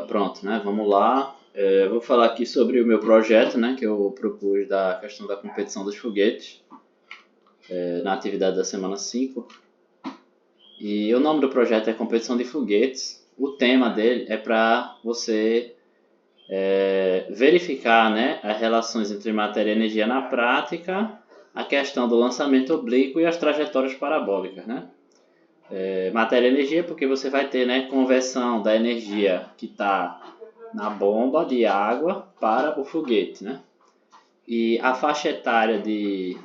Pronto, né? Vamos lá. Vou falar aqui sobre o meu projeto, né? Que eu propus da questão da competição dos foguetes na atividade da semana 5. E o nome do projeto é Competição de Foguetes. O tema dele é para você verificar, né, as relações entre matéria e energia na prática, a questão do lançamento oblíquo e as trajetórias parabólicas, né? Matéria e energia, porque você vai ter, né, conversão da energia que está na bomba de água para o foguete, né? E a faixa etária de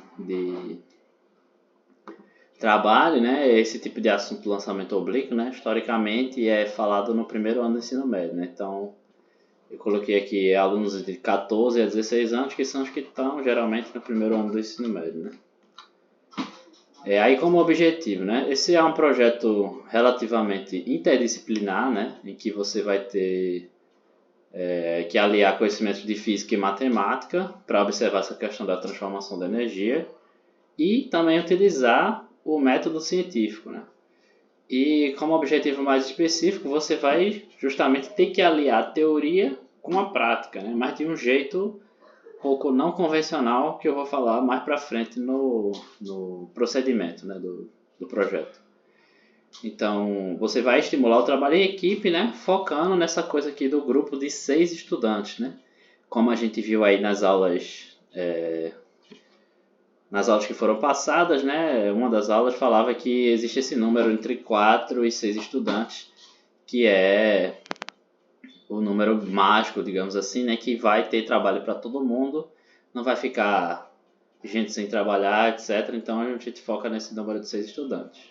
trabalho, né, esse tipo de assunto, lançamento oblíquo, né, historicamente é falado no primeiro ano do ensino médio, né? Então, eu coloquei aqui alunos de 14 a 16 anos, que são os que estão geralmente no primeiro ano do ensino médio, né? Aí como objetivo, né? Esse é um projeto relativamente interdisciplinar, né? Em que você vai ter que aliar conhecimentos de física e matemática para observar essa questão da transformação da energia e também utilizar o método científico, né? E como objetivo mais específico, você vai justamente ter que aliar a teoria com a prática, né? Mas de um jeito um pouco não convencional, que eu vou falar mais para frente no procedimento, né, do projeto. Então, você vai estimular o trabalho em equipe, né, focando nessa coisa aqui do grupo de 6 estudantes, né? Como a gente viu aí nas aulas que foram passadas, né, uma das aulas falava que existe esse número entre 4 e 6 estudantes, que é o número mágico, digamos assim, né, que vai ter trabalho para todo mundo, não vai ficar gente sem trabalhar, etc. Então a gente foca nesse número de 6 estudantes.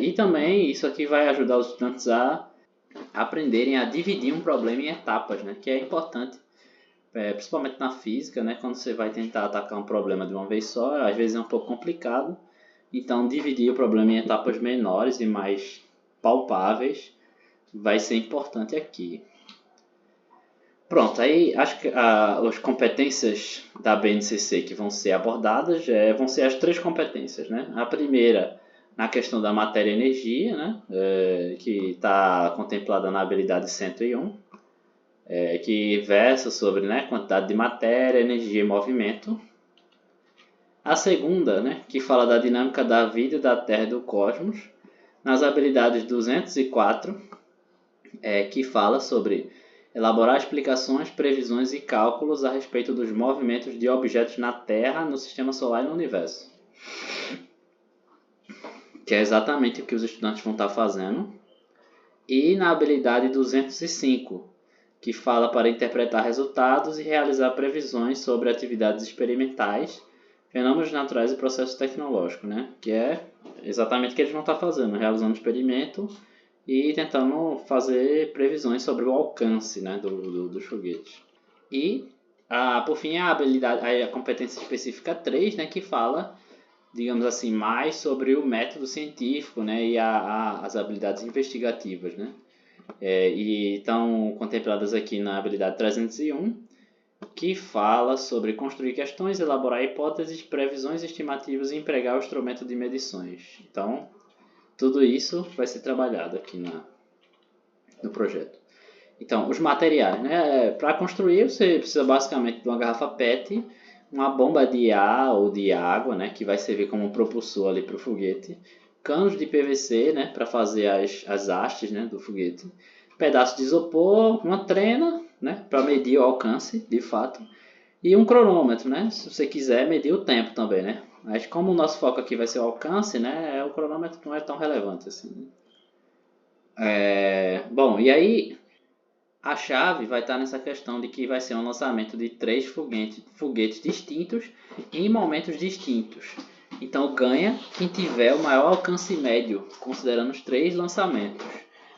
E também isso aqui vai ajudar os estudantes a aprenderem a dividir um problema em etapas, né, que é importante, principalmente na física, né, quando você vai tentar atacar um problema de uma vez só, às vezes é um pouco complicado. Então dividir o problema em etapas menores e mais palpáveis vai ser importante aqui. Pronto, aí acho que as competências da BNCC que vão ser abordadas vão ser as 3 competências, né? A primeira, na questão da matéria e energia, né? Que está contemplada na habilidade 101, que versa sobre, né, quantidade de matéria, energia e movimento. A segunda, né, que fala da dinâmica da vida, da Terra e do cosmos, nas habilidades 204, que fala sobre elaborar explicações, previsões e cálculos a respeito dos movimentos de objetos na Terra, no Sistema Solar e no Universo. Que é exatamente o que os estudantes vão estar fazendo. E na habilidade 205, que fala para interpretar resultados e realizar previsões sobre atividades experimentais, fenômenos naturais e processos tecnológicos, né? Que é exatamente o que eles vão estar fazendo, realizando experimento e tentando fazer previsões sobre o alcance, né, dos foguetes. E, por fim, a competência específica 3, né, que fala, digamos assim, mais sobre o método científico, né, e as habilidades investigativas, né? E estão contempladas aqui na habilidade 301, que fala sobre construir questões, elaborar hipóteses, previsões estimativas e empregar o instrumento de medições. Então, tudo isso vai ser trabalhado aqui no projeto. Então, os materiais, né? Para construir, você precisa basicamente de uma garrafa PET, uma bomba de ar ou de água, né, que vai servir como propulsor ali para o foguete, canos de PVC, né, para fazer as hastes, né, do foguete, pedaço de isopor, uma trena, né, para medir o alcance, de fato, e um cronômetro, né, se você quiser medir o tempo também, né. Mas como o nosso foco aqui vai ser o alcance, né, o cronômetro não é tão relevante assim. Bom, e aí a chave vai estar nessa questão de que vai ser um lançamento de 3 foguetes distintos em momentos distintos. Então ganha quem tiver o maior alcance médio, considerando os 3 lançamentos.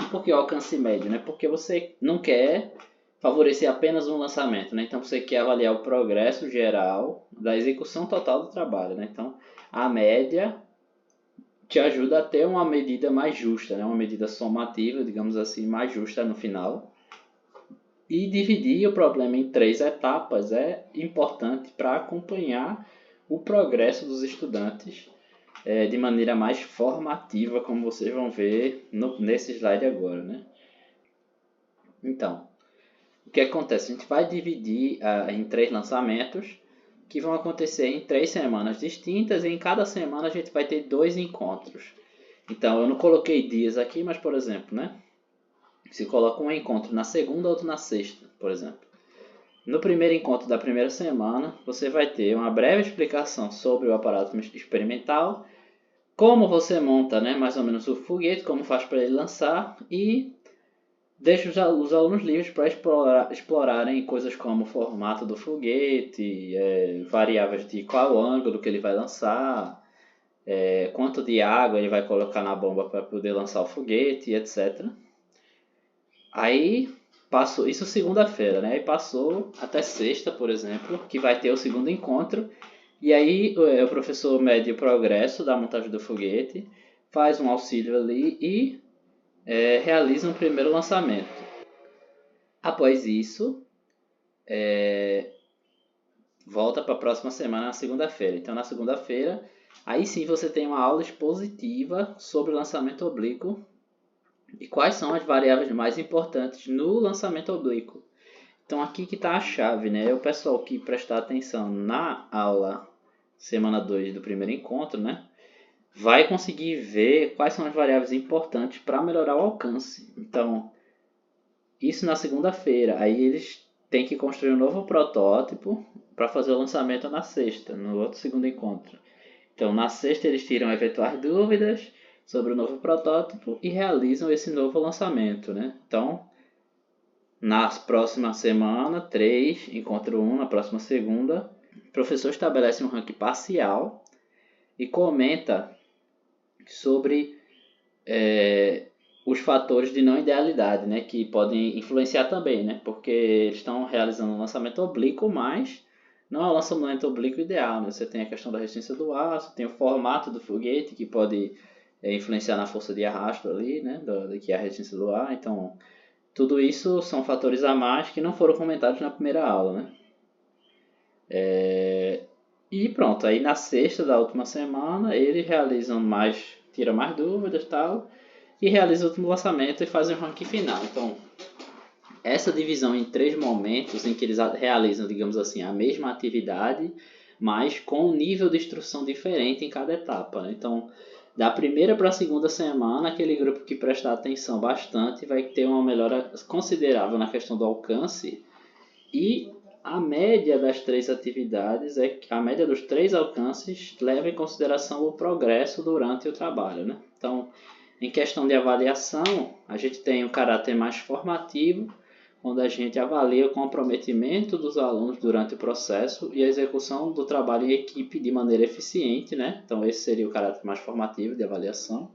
Por que o alcance médio? Né? Porque você não quer favorecer apenas um lançamento, né? Então você quer avaliar o progresso geral da execução total do trabalho, né? Então a média te ajuda a ter uma medida mais justa, né? Uma medida somativa, digamos assim, mais justa no final. E dividir o problema em 3 etapas é importante para acompanhar o progresso dos estudantes de maneira mais formativa, como vocês vão ver nesse slide agora, né? Então, o que acontece? A gente vai dividir em 3 lançamentos que vão acontecer em 3 semanas distintas e em cada semana a gente vai ter 2 encontros. Então, eu não coloquei dias aqui, mas, por exemplo, né? Se coloca um encontro na segunda, outro na sexta, por exemplo. No primeiro encontro da primeira semana, você vai ter uma breve explicação sobre o aparato experimental, como você monta, né, mais ou menos o foguete, como faz para ele lançar e deixa os alunos livres para explorarem coisas como o formato do foguete, variáveis de qual ângulo que ele vai lançar, quanto de água ele vai colocar na bomba para poder lançar o foguete, etc. Aí passou, isso segunda-feira, né? Aí passou até sexta, por exemplo, que vai ter o segundo encontro. E aí o professor mede o progresso da montagem do foguete, faz um auxílio ali e realiza um primeiro lançamento. Após isso, volta para a próxima semana, na segunda-feira. Então, na segunda-feira, aí sim você tem uma aula expositiva sobre o lançamento oblíquo e quais são as variáveis mais importantes no lançamento oblíquo. Então, aqui que está a chave, né? O pessoal que prestar atenção na aula semana 2 do primeiro encontro, né? Vai conseguir ver quais são as variáveis importantes para melhorar o alcance. Então, isso na segunda-feira. Aí eles têm que construir um novo protótipo para fazer o lançamento na sexta, no outro segundo encontro. Então, na sexta eles tiram eventuais dúvidas sobre o novo protótipo e realizam esse novo lançamento, né? Então, na próxima semana, 3, encontro 1, na próxima segunda, o professor estabelece um ranking parcial e comenta sobre os fatores de não idealidade, né, que podem influenciar também, né, porque eles estão realizando um lançamento oblíquo, mas não é um lançamento oblíquo ideal, né? Você tem a questão da resistência do ar, você tem o formato do foguete que pode influenciar na força de arrasto ali, né, que é a resistência do ar. Então, tudo isso são fatores a mais que não foram comentados na primeira aula, né? E pronto, aí na sexta da última semana eles realizam tiram mais dúvidas e tal, e realizam o último lançamento e fazem o ranking final. Então, essa divisão em 3 momentos em que eles realizam, digamos assim, a mesma atividade, mas com um nível de instrução diferente em cada etapa, né? Então, da primeira para a segunda semana, aquele grupo que prestar atenção bastante vai ter uma melhora considerável na questão do alcance, e a média das 3 atividades a média dos 3 alcances leva em consideração o progresso durante o trabalho, né? Então, em questão de avaliação, a gente tem um caráter mais formativo, onde a gente avalia o comprometimento dos alunos durante o processo e a execução do trabalho em equipe de maneira eficiente, né? Então, esse seria o caráter mais formativo de avaliação.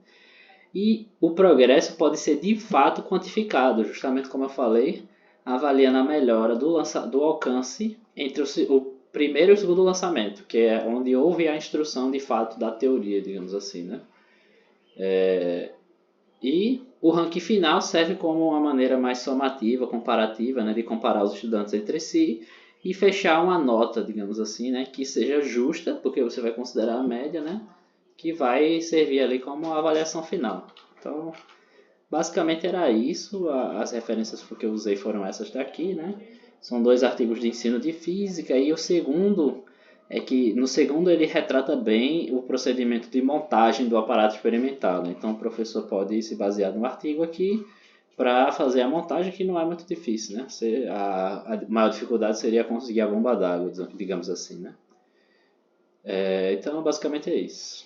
E o progresso pode ser de fato quantificado, justamente como eu falei, avaliando a melhora do alcance entre o primeiro e o segundo lançamento, que é onde houve a instrução de fato da teoria, digamos assim, né? E o ranking final serve como uma maneira mais somativa, comparativa, né, de comparar os estudantes entre si e fechar uma nota, digamos assim, né, que seja justa, porque você vai considerar a média, né, que vai servir ali como avaliação final. Então, basicamente era isso. As referências que eu usei foram essas daqui, né? São 2 artigos de ensino de física, e o segundo é que no segundo ele retrata bem o procedimento de montagem do aparato experimental, né? Então o professor pode se basear no artigo aqui para fazer a montagem, que não é muito difícil, né? A maior dificuldade seria conseguir a bomba d'água, digamos assim, né? Então basicamente é isso.